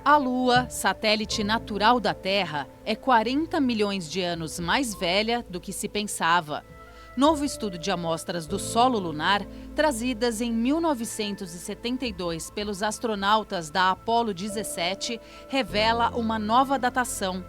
A Lua, satélite natural da Terra, é 40 milhões de anos mais velha do que se pensava. Novo estudo de amostras do solo lunar, trazidas em 1972 pelos astronautas da Apollo 17, revela uma nova datação.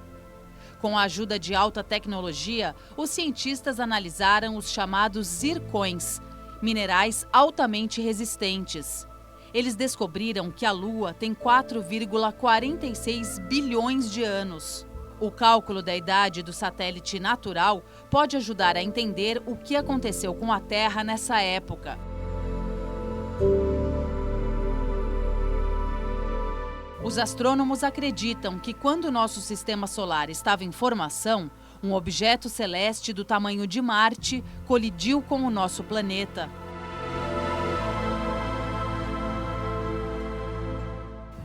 Com a ajuda de alta tecnologia, os cientistas analisaram os chamados zircões, minerais altamente resistentes. Eles descobriram que a Lua tem 4,46 bilhões de anos. O cálculo da idade do satélite natural pode ajudar a entender o que aconteceu com a Terra nessa época. Os astrônomos acreditam que quando nosso sistema solar estava em formação, um objeto celeste do tamanho de Marte colidiu com o nosso planeta.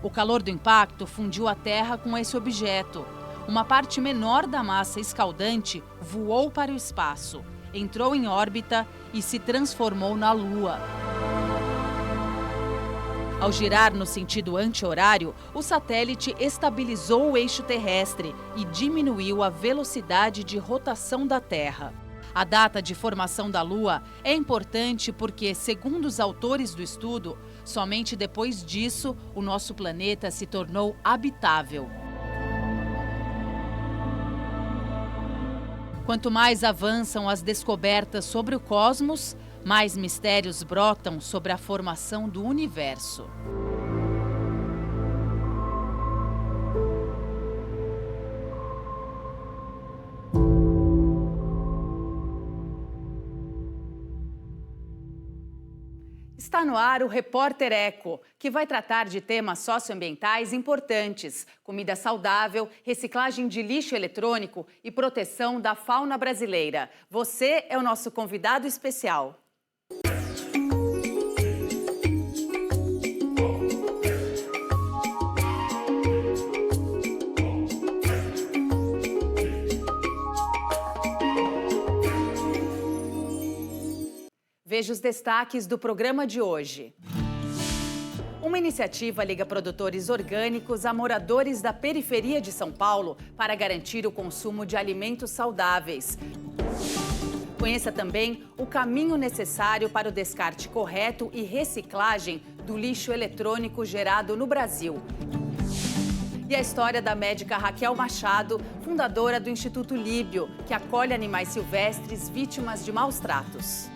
O calor do impacto fundiu a Terra com esse objeto. Uma parte menor da massa escaldante voou para o espaço, entrou em órbita e se transformou na Lua. Ao girar no sentido anti-horário, o satélite estabilizou o eixo terrestre e diminuiu a velocidade de rotação da Terra. A data de formação da Lua é importante porque, segundo os autores do estudo, somente depois disso o nosso planeta se tornou habitável. Quanto mais avançam as descobertas sobre o cosmos, mais mistérios brotam sobre a formação do universo. Está no ar o Repórter Eco, que vai tratar de temas socioambientais importantes: comida saudável, reciclagem de lixo eletrônico e proteção da fauna brasileira. Você é o nosso convidado especial. Veja os destaques do programa de hoje. Uma iniciativa liga produtores orgânicos a moradores da periferia de São Paulo para garantir o consumo de alimentos saudáveis. Conheça também o caminho necessário para o descarte correto e reciclagem do lixo eletrônico gerado no Brasil. E a história da médica Raquel Machado, fundadora do Instituto Líbio, que acolhe animais silvestres vítimas de maus tratos.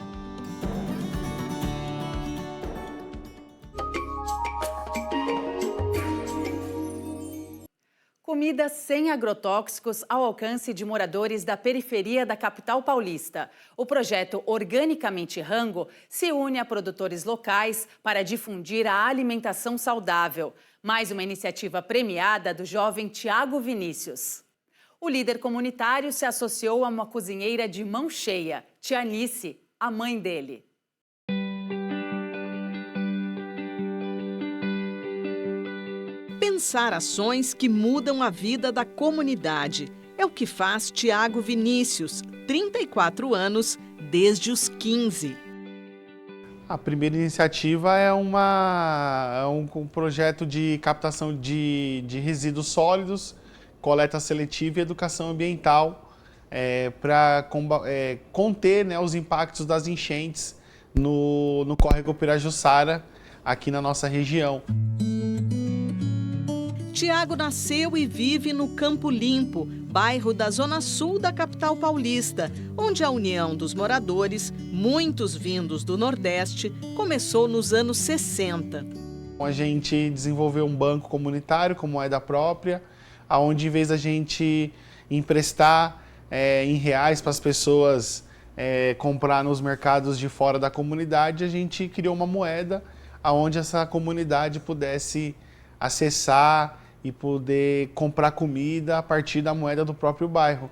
Comida sem agrotóxicos ao alcance de moradores da periferia da capital paulista. O projeto Organicamente Rango se une a produtores locais para difundir a alimentação saudável. Mais uma iniciativa premiada do jovem Tiago Vinícius. O líder comunitário se associou a uma cozinheira de mão cheia, Tianice, a mãe dele. Pensar ações que mudam a vida da comunidade. É o que faz Tiago Vinícius, 34 anos, desde os 15. A primeira iniciativa é um projeto de captação de resíduos sólidos, coleta seletiva e educação ambiental para conter, né, os impactos das enchentes no córrego Pirajussara, aqui na nossa região. Tiago nasceu e vive no Campo Limpo, bairro da zona sul da capital paulista, onde a união dos moradores, muitos vindos do Nordeste, começou nos anos 60. A gente desenvolveu um banco comunitário com moeda própria, onde em vez da gente emprestar em reais para as pessoas comprar nos mercados de fora da comunidade, a gente criou uma moeda onde essa comunidade pudesse acessar e poder comprar comida a partir da moeda do próprio bairro.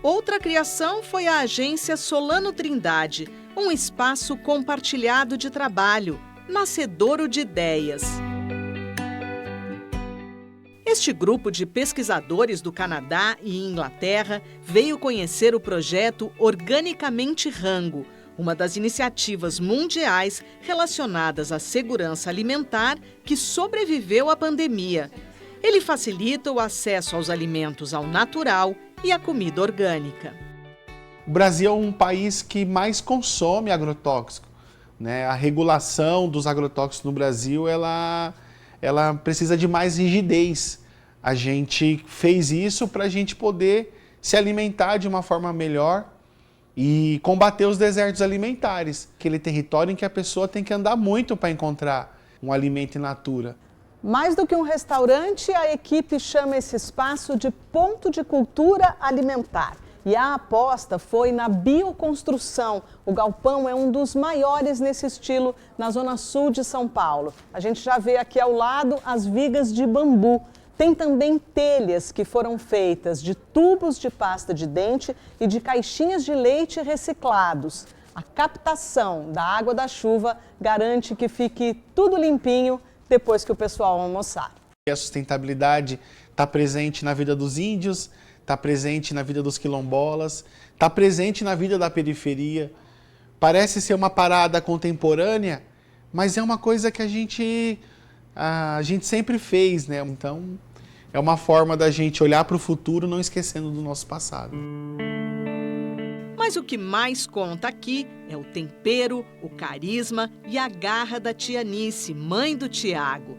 Outra criação foi a agência Solano Trindade, um espaço compartilhado de trabalho, nascedouro de ideias. Este grupo de pesquisadores do Canadá e Inglaterra veio conhecer o projeto Organicamente Rango, uma das iniciativas mundiais relacionadas à segurança alimentar que sobreviveu à pandemia. Ele facilita o acesso aos alimentos ao natural e à comida orgânica. O Brasil é um país que mais consome agrotóxico, né? A regulação dos agrotóxicos no Brasil, ela precisa de mais rigidez. A gente fez isso para a gente poder se alimentar de uma forma melhor e combater os desertos alimentares, aquele território em que a pessoa tem que andar muito para encontrar um alimento in natura. Mais do que um restaurante, a equipe chama esse espaço de ponto de cultura alimentar. E a aposta foi na bioconstrução. O galpão é um dos maiores nesse estilo na zona sul de São Paulo. A gente já vê aqui ao lado as vigas de bambu. Tem também telhas que foram feitas de tubos de pasta de dente e de caixinhas de leite reciclados. A captação da água da chuva garante que fique tudo limpinho depois que o pessoal almoçar. A sustentabilidade está presente na vida dos índios, está presente na vida dos quilombolas, está presente na vida da periferia. Parece ser uma parada contemporânea, mas é uma coisa que a gente sempre fez, né? Então, é uma forma da gente olhar para o futuro não esquecendo do nosso passado. Mas o que mais conta aqui é o tempero, o carisma e a garra da tia Nice, mãe do Tiago.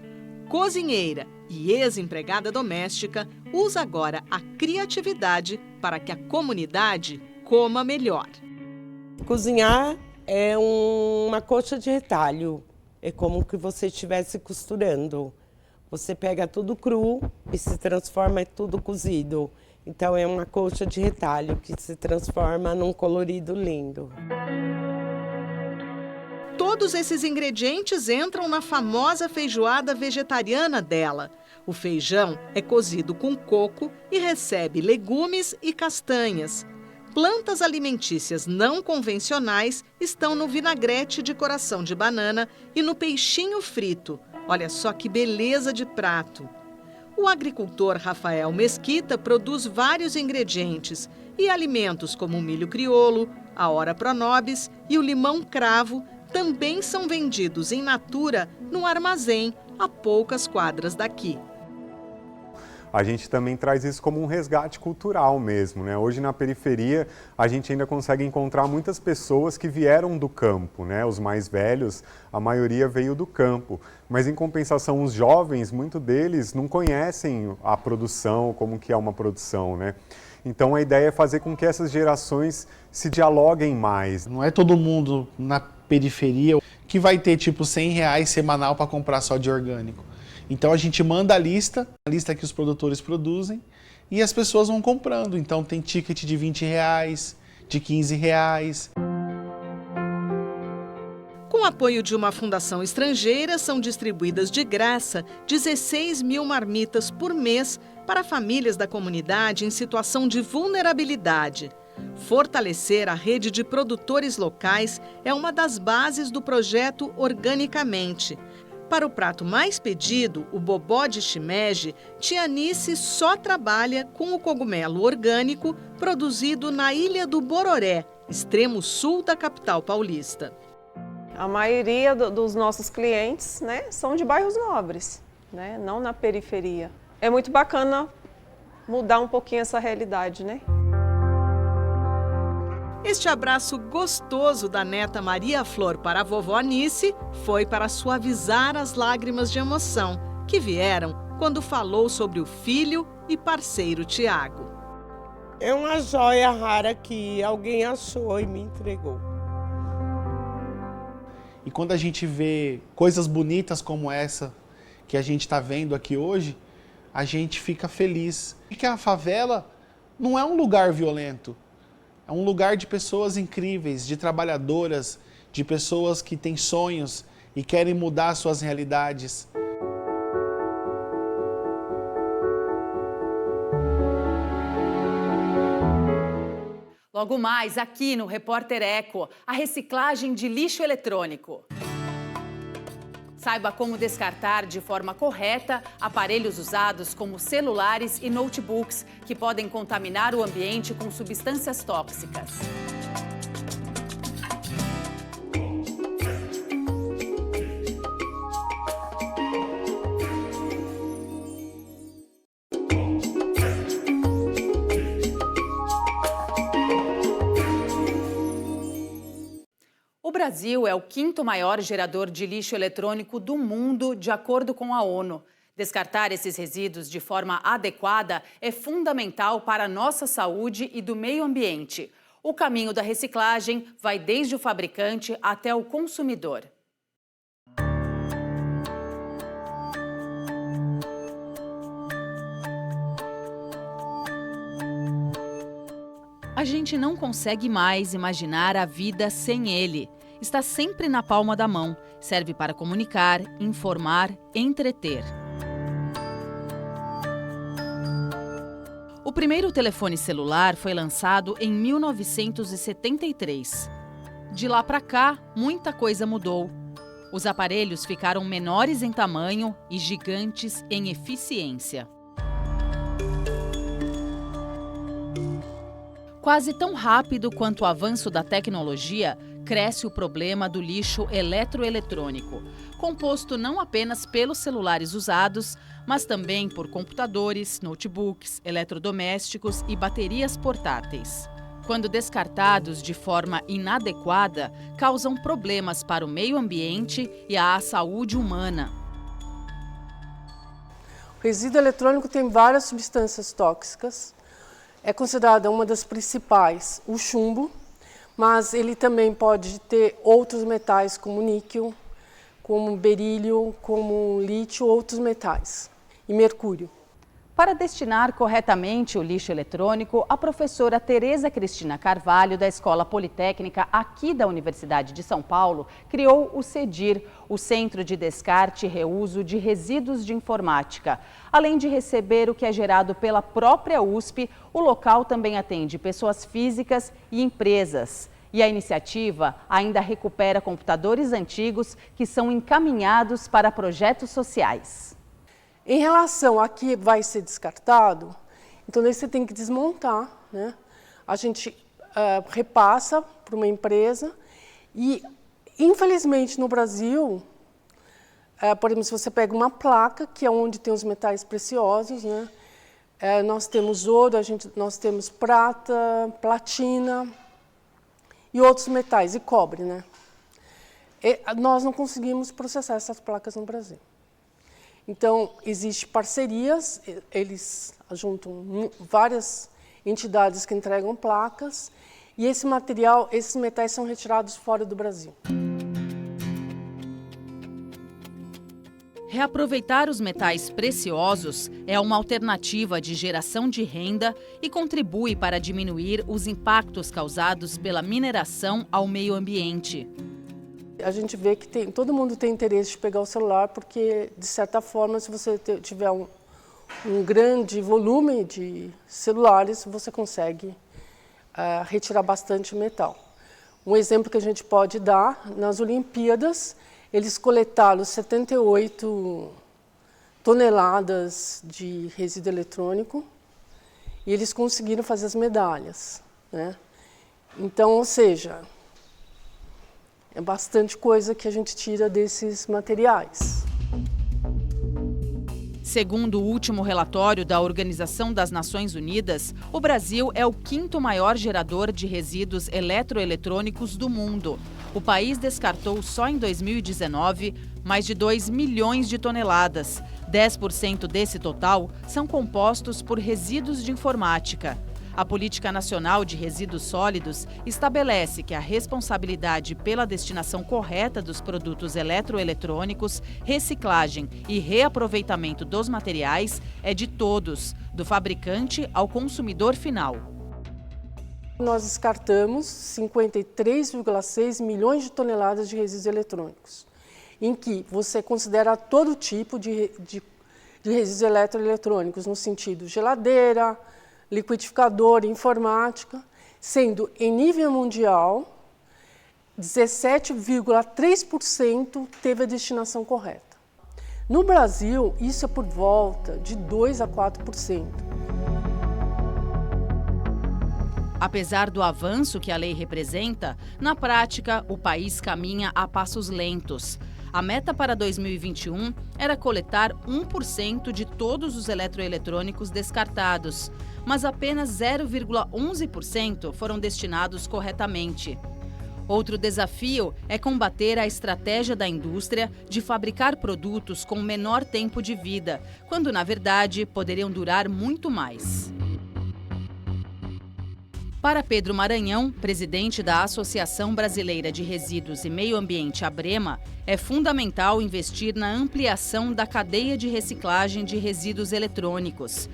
Cozinheira e ex-empregada doméstica, usa agora a criatividade para que a comunidade coma melhor. Cozinhar é uma coxa de retalho, é como que você estivesse costurando. Você pega tudo cru e se transforma em tudo cozido. Então é uma coxa de retalho que se transforma num colorido lindo. Todos esses ingredientes entram na famosa feijoada vegetariana dela. O feijão é cozido com coco e recebe legumes e castanhas. Plantas alimentícias não convencionais estão no vinagrete de coração de banana e no peixinho frito. Olha só que beleza de prato. O agricultor Rafael Mesquita produz vários ingredientes e alimentos como o milho crioulo, a ora pronobis e o limão cravo também são vendidos in natura no armazém a poucas quadras daqui. A gente também traz isso como um resgate cultural mesmo, né? Hoje na periferia a gente ainda consegue encontrar muitas pessoas que vieram do campo, né? Os mais velhos, a maioria veio do campo, mas em compensação os jovens, muitos deles não conhecem a produção, como que é uma produção, né? Então a ideia é fazer com que essas gerações se dialoguem mais. Não é todo mundo na periferia que vai ter tipo R$100 semanal para comprar só de orgânico. Então a gente manda a lista que os produtores produzem e as pessoas vão comprando. Então tem ticket de R$20, de R$15. Com o apoio de uma fundação estrangeira, são distribuídas de graça 16 mil marmitas por mês para famílias da comunidade em situação de vulnerabilidade. Fortalecer a rede de produtores locais é uma das bases do projeto Organicamente. Para o prato mais pedido, o bobó de shimeji, tia Nice só trabalha com o cogumelo orgânico produzido na Ilha do Bororé, extremo sul da capital paulista. A maioria dos nossos clientes, né, são de bairros nobres, né, não na periferia. É muito bacana mudar um pouquinho essa realidade, né? Este abraço gostoso da neta Maria Flor para a vovó Nice foi para suavizar as lágrimas de emoção que vieram quando falou sobre o filho e parceiro Tiago. É uma joia rara que alguém achou e me entregou. E quando a gente vê coisas bonitas como essa que a gente está vendo aqui hoje, a gente fica feliz. Porque a favela não é um lugar violento. É um lugar de pessoas incríveis, de trabalhadoras, de pessoas que têm sonhos e querem mudar suas realidades. Logo mais, aqui no Repórter Eco, a reciclagem de lixo eletrônico. Saiba como descartar de forma correta aparelhos usados como celulares e notebooks que podem contaminar o ambiente com substâncias tóxicas. O Brasil é o 5º maior gerador de lixo eletrônico do mundo, de acordo com a ONU. Descartar esses resíduos de forma adequada é fundamental para a nossa saúde e do meio ambiente. O caminho da reciclagem vai desde o fabricante até o consumidor. A gente não consegue mais imaginar a vida sem ele. Está sempre na palma da mão. Serve para comunicar, informar, entreter. O primeiro telefone celular foi lançado em 1973. De lá para cá, muita coisa mudou. Os aparelhos ficaram menores em tamanho e gigantes em eficiência. Quase tão rápido quanto o avanço da tecnologia, cresce o problema do lixo eletroeletrônico, composto não apenas pelos celulares usados, mas também por computadores, notebooks, eletrodomésticos e baterias portáteis. Quando descartados de forma inadequada, causam problemas para o meio ambiente e à saúde humana. O resíduo eletrônico tem várias substâncias tóxicas. É considerada uma das principais o chumbo, mas ele também pode ter outros metais como níquel, como berílio, como lítio, outros metais e mercúrio. Para destinar corretamente o lixo eletrônico, a professora Tereza Cristina Carvalho, da Escola Politécnica aqui da Universidade de São Paulo, criou o CEDIR, o Centro de Descarte e Reuso de Resíduos de Informática. Além de receber o que é gerado pela própria USP, o local também atende pessoas físicas e empresas. E a iniciativa ainda recupera computadores antigos que são encaminhados para projetos sociais. Em relação a que vai ser descartado, então daí você tem que desmontar, né? A gente repassa para uma empresa e, infelizmente, no Brasil, por exemplo, se você pega uma placa, que é onde tem os metais preciosos, né? Nós temos ouro, nós temos prata, platina e outros metais, e cobre, né? Nós não conseguimos processar essas placas no Brasil. Então, existem parcerias, eles juntam várias entidades que entregam placas e esse material, esses metais são retirados fora do Brasil. Reaproveitar os metais preciosos é uma alternativa de geração de renda e contribui para diminuir os impactos causados pela mineração ao meio ambiente. A gente vê que todo mundo tem interesse de pegar o celular porque, de certa forma, se você tiver um grande volume de celulares, você consegue retirar bastante metal. Um exemplo que a gente pode dar, nas Olimpíadas, eles coletaram 78 toneladas de resíduo eletrônico e eles conseguiram fazer as medalhas, né? Então, ou seja, é bastante coisa que a gente tira desses materiais. Segundo o último relatório da Organização das Nações Unidas, o Brasil é o 5º maior gerador de resíduos eletroeletrônicos do mundo. O país descartou só em 2019 mais de 2 milhões de toneladas. 10% desse total são compostos por resíduos de informática. A Política Nacional de Resíduos Sólidos estabelece que a responsabilidade pela destinação correta dos produtos eletroeletrônicos, reciclagem e reaproveitamento dos materiais é de todos, do fabricante ao consumidor final. Nós descartamos 53,6 milhões de toneladas de resíduos eletrônicos, em que você considera todo tipo de resíduos eletroeletrônicos, no sentido geladeira, liquidificador, informática, sendo em nível mundial 17,3% teve a destinação correta. No Brasil, isso é por volta de 2 a 4%. Apesar do avanço que a lei representa, na prática, o país caminha a passos lentos. A meta para 2021 era coletar 1% de todos os eletroeletrônicos descartados, mas apenas 0,11% foram destinados corretamente. Outro desafio é combater a estratégia da indústria de fabricar produtos com menor tempo de vida, quando, na verdade, poderiam durar muito mais. Para Pedro Maranhão, presidente da Associação Brasileira de Resíduos e Meio Ambiente, ABREMA, é fundamental investir na ampliação da cadeia de reciclagem de resíduos eletrônicos.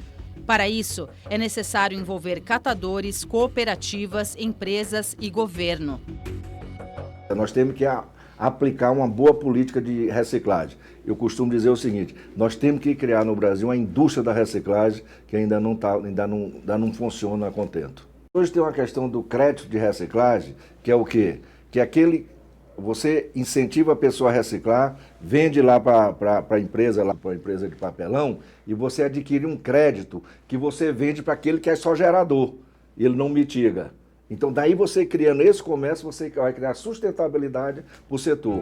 Para isso, é necessário envolver catadores, cooperativas, empresas e governo. Nós temos que aplicar uma boa política de reciclagem. Eu costumo dizer o seguinte: nós temos que criar no Brasil uma indústria da reciclagem que ainda não funciona a contento. Hoje tem uma questão do crédito de reciclagem, que é o quê? Que você incentiva a pessoa a reciclar, vende lá para a empresa de papelão, e você adquire um crédito que você vende para aquele que é só gerador, e ele não mitiga. Então, daí você criando esse comércio, você vai criar sustentabilidade para o setor.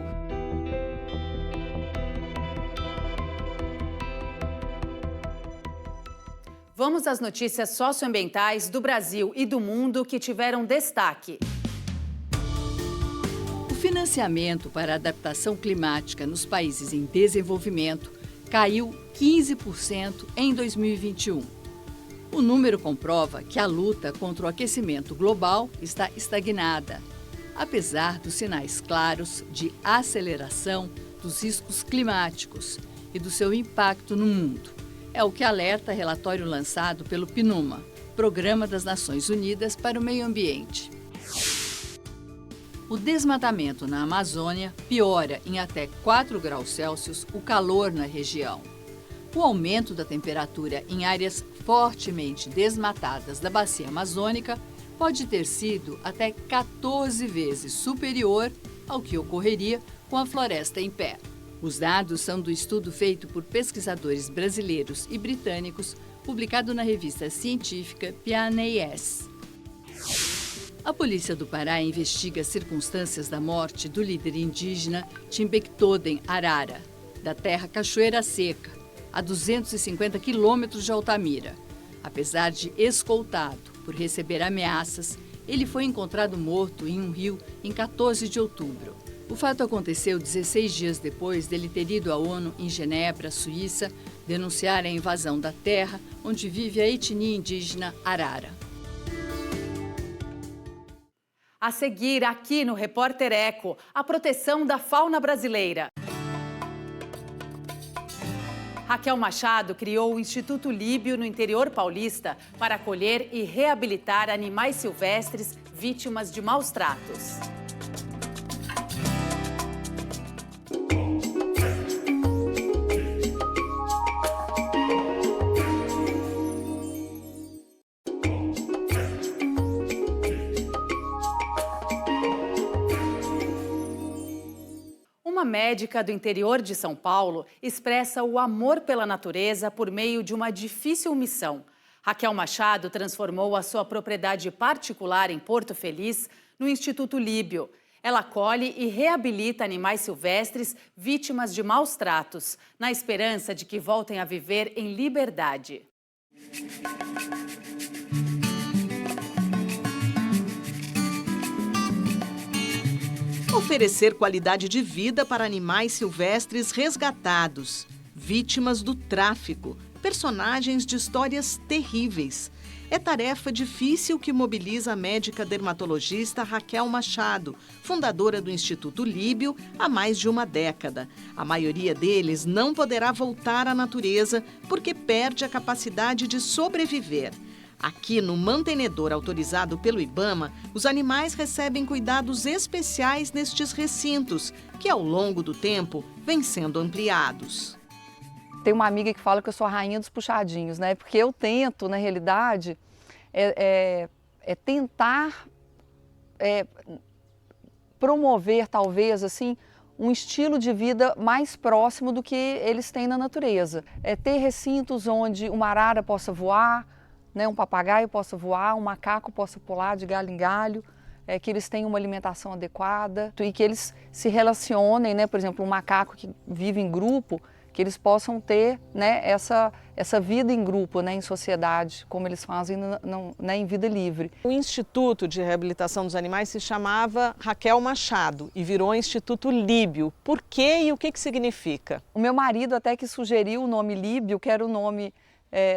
Vamos às notícias socioambientais do Brasil e do mundo que tiveram destaque. O financiamento para a adaptação climática nos países em desenvolvimento caiu 15% em 2021. O número comprova que a luta contra o aquecimento global está estagnada, apesar dos sinais claros de aceleração dos riscos climáticos e do seu impacto no mundo. É o que alerta relatório lançado pelo PNUMA, Programa das Nações Unidas para o Meio Ambiente. O desmatamento na Amazônia piora em até 4 graus Celsius o calor na região. O aumento da temperatura em áreas fortemente desmatadas da bacia amazônica pode ter sido até 14 vezes superior ao que ocorreria com a floresta em pé. Os dados são do estudo feito por pesquisadores brasileiros e britânicos, publicado na revista científica PNAS. A polícia do Pará investiga as circunstâncias da morte do líder indígena Timbektoden Arara, da terra Cachoeira Seca, a 250 quilômetros de Altamira. Apesar de escoltado por receber ameaças, ele foi encontrado morto em um rio em 14 de outubro. O fato aconteceu 16 dias depois dele ter ido à ONU em Genebra, Suíça, denunciar a invasão da terra onde vive a etnia indígena Arara. A seguir, aqui no Repórter Eco, a proteção da fauna brasileira. Raquel Machado criou o Instituto Líbio no interior paulista para acolher e reabilitar animais silvestres vítimas de maus tratos. Uma médica do interior de São Paulo expressa o amor pela natureza por meio de uma difícil missão. Raquel Machado transformou a sua propriedade particular em Porto Feliz no Instituto Líbio. Ela acolhe e reabilita animais silvestres vítimas de maus tratos, na esperança de que voltem a viver em liberdade. Oferecer qualidade de vida para animais silvestres resgatados, vítimas do tráfico, personagens de histórias terríveis. É tarefa difícil que mobiliza a médica dermatologista Raquel Machado, fundadora do Instituto Líbio há mais de uma década. A maioria deles não poderá voltar à natureza porque perde a capacidade de sobreviver. Aqui no mantenedor autorizado pelo IBAMA, os animais recebem cuidados especiais nestes recintos, que ao longo do tempo vêm sendo ampliados. Tem uma amiga que fala que eu sou a rainha dos puxadinhos, né? Porque eu tento, na realidade, tentar promover, talvez, assim, um estilo de vida mais próximo do que eles têm na natureza. Ter recintos onde uma arara possa voar, né, um papagaio possa voar, um macaco possa pular de galho em galho, que eles tenham uma alimentação adequada e que eles se relacionem, né? Por exemplo, um macaco que vive em grupo, que eles possam ter, né, essa vida em grupo, né, em sociedade, como eles fazem né, em vida livre. O Instituto de Reabilitação dos Animais se chamava Raquel Machado e virou Instituto Líbio. Por quê e o que significa? O meu marido até que sugeriu o nome Líbio, que era o nome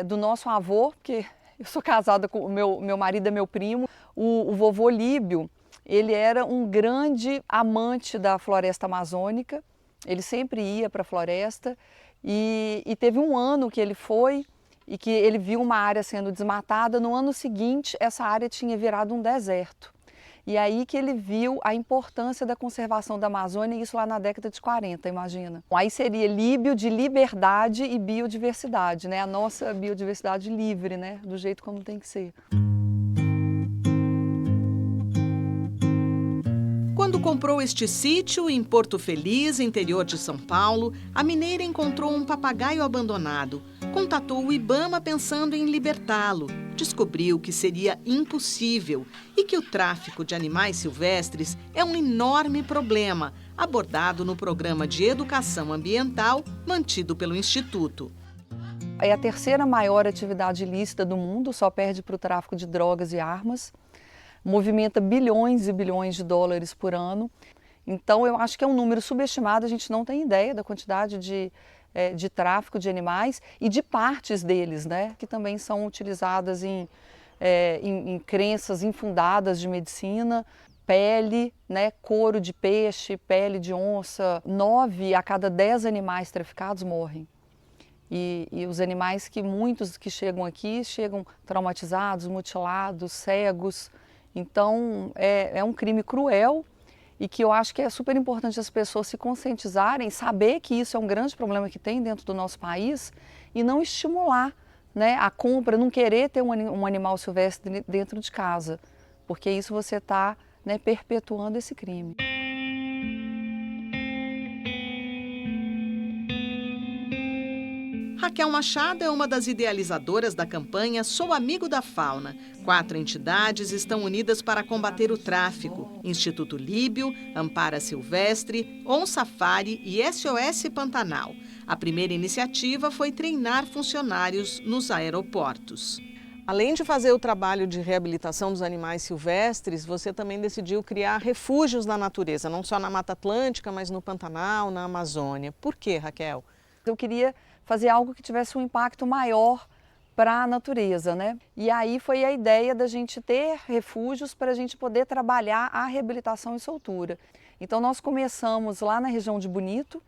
do nosso avô, porque eu sou casada com o meu marido é meu primo. O vovô Líbio, ele era um grande amante da floresta amazônica. Ele sempre ia para a floresta e teve um ano que ele foi e que ele viu uma área sendo desmatada. No ano seguinte, essa área tinha virado um deserto. E aí que ele viu a importância da conservação da Amazônia, isso lá na década de 40, imagina. Aí seria Líbio de liberdade e biodiversidade, né? A nossa biodiversidade livre, né? Do jeito como tem que ser. Quando comprou este sítio em Porto Feliz, interior de São Paulo, a mineira encontrou um papagaio abandonado. Contatou o IBAMA pensando em libertá-lo. Descobriu que seria impossível e que o tráfico de animais silvestres é um enorme problema, abordado no programa de educação ambiental mantido pelo Instituto. É a terceira maior atividade ilícita do mundo, só perde para o tráfico de drogas e armas. Movimenta bilhões e bilhões de dólares por ano. Então, eu acho que é um número subestimado, a gente não tem ideia da quantidade de tráfico de animais e de partes deles, né, que também são utilizadas em crenças infundadas de medicina. Pele, né, couro de peixe, pele de onça. 9 a cada 10 animais traficados morrem. E os animais muitos que chegam aqui, chegam traumatizados, mutilados, cegos. Então, é um crime cruel e que eu acho que é super importante as pessoas se conscientizarem, saber que isso é um grande problema que tem dentro do nosso país e não estimular, né, a compra, não querer ter um animal silvestre dentro de casa, porque isso você está, né, perpetuando esse crime. Raquel Machado é uma das idealizadoras da campanha Sou Amigo da Fauna. 4 entidades estão unidas para combater o tráfico: Instituto Líbio, Ampara Silvestre, On Safari e SOS Pantanal. A primeira iniciativa foi treinar funcionários nos aeroportos. Além de fazer o trabalho de reabilitação dos animais silvestres, você também decidiu criar refúgios na natureza, não só na Mata Atlântica, mas no Pantanal, na Amazônia. Por quê, Raquel? Eu queria fazer algo que tivesse um impacto maior para a natureza, né? E aí foi a ideia da gente ter refúgios para a gente poder trabalhar a reabilitação e soltura. Então nós começamos lá na região de Bonito.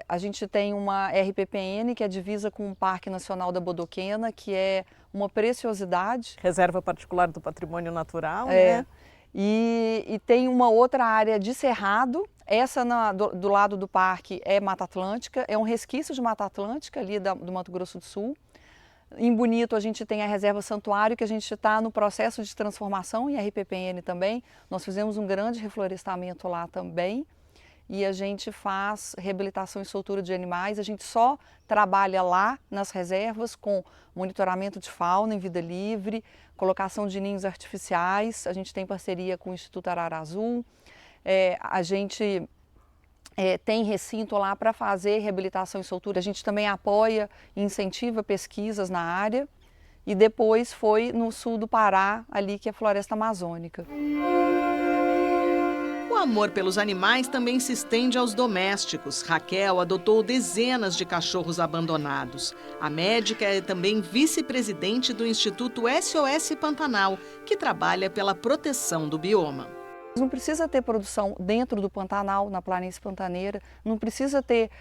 A gente tem uma RPPN, que é divisa com o Parque Nacional da Bodoquena, que é uma preciosidade. Reserva particular do patrimônio natural, né? E tem uma outra área de cerrado. Essa do lado do parque é Mata Atlântica, é um resquício de Mata Atlântica ali do Mato Grosso do Sul. Em Bonito a gente tem a Reserva Santuário, que a gente está no processo de transformação, em RPPN também. Nós fizemos um grande reflorestamento lá também. E a gente faz reabilitação e soltura de animais. A gente só trabalha lá nas reservas com monitoramento de fauna em vida livre, colocação de ninhos artificiais. A gente tem parceria com o Instituto Arara Azul. A gente tem recinto lá para fazer reabilitação e soltura. A gente também apoia e incentiva pesquisas na área. E depois foi no sul do Pará, ali que é a floresta amazônica. O amor pelos animais também se estende aos domésticos. Raquel adotou dezenas de cachorros abandonados. A médica é também vice-presidente do Instituto SOS Pantanal, que trabalha pela proteção do bioma. Não precisa ter produção dentro do Pantanal, na planície pantaneira, não precisa ter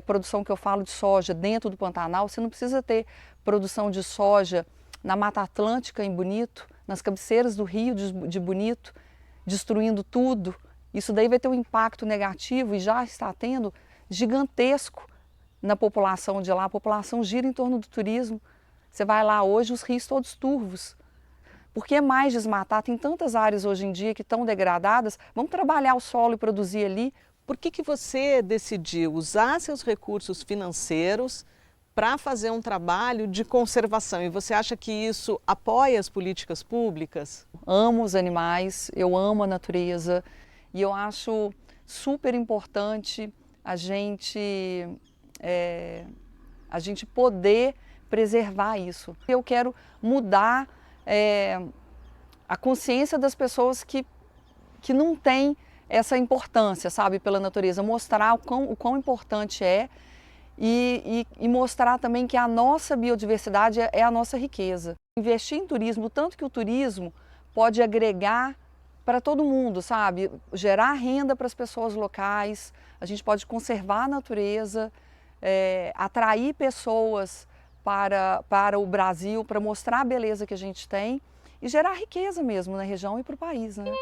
produção que eu falo de soja dentro do Pantanal, você não precisa ter produção de soja na Mata Atlântica em Bonito, nas cabeceiras do rio de Bonito, destruindo tudo. Isso daí vai ter um impacto negativo e já está tendo gigantesco na população de lá. A população gira em torno do turismo. Você vai lá hoje, os rios todos turvos. Por que mais desmatar? Tem tantas áreas hoje em dia que estão degradadas. Vamos trabalhar o solo e produzir ali. Por que você decidiu usar seus recursos financeiros para fazer um trabalho de conservação? E você acha que isso apoia as políticas públicas? Amo os animais, eu amo a natureza e eu acho super importante a gente a gente poder preservar isso. Eu quero mudar a consciência das pessoas que não têm essa importância, sabe, pela natureza, mostrar o quão importante é e mostrar também que a nossa biodiversidade é a nossa riqueza. Investir em turismo, tanto que o turismo pode agregar para todo mundo, sabe, gerar renda para as pessoas locais, a gente pode conservar a natureza, atrair pessoas para o Brasil, para mostrar a beleza que a gente tem e gerar riqueza mesmo na região e para o país, né?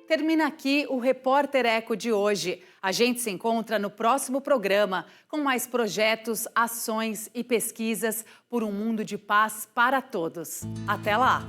Termina aqui o Repórter Eco de hoje. A gente se encontra no próximo programa com mais projetos, ações e pesquisas por um mundo de paz para todos. Até lá!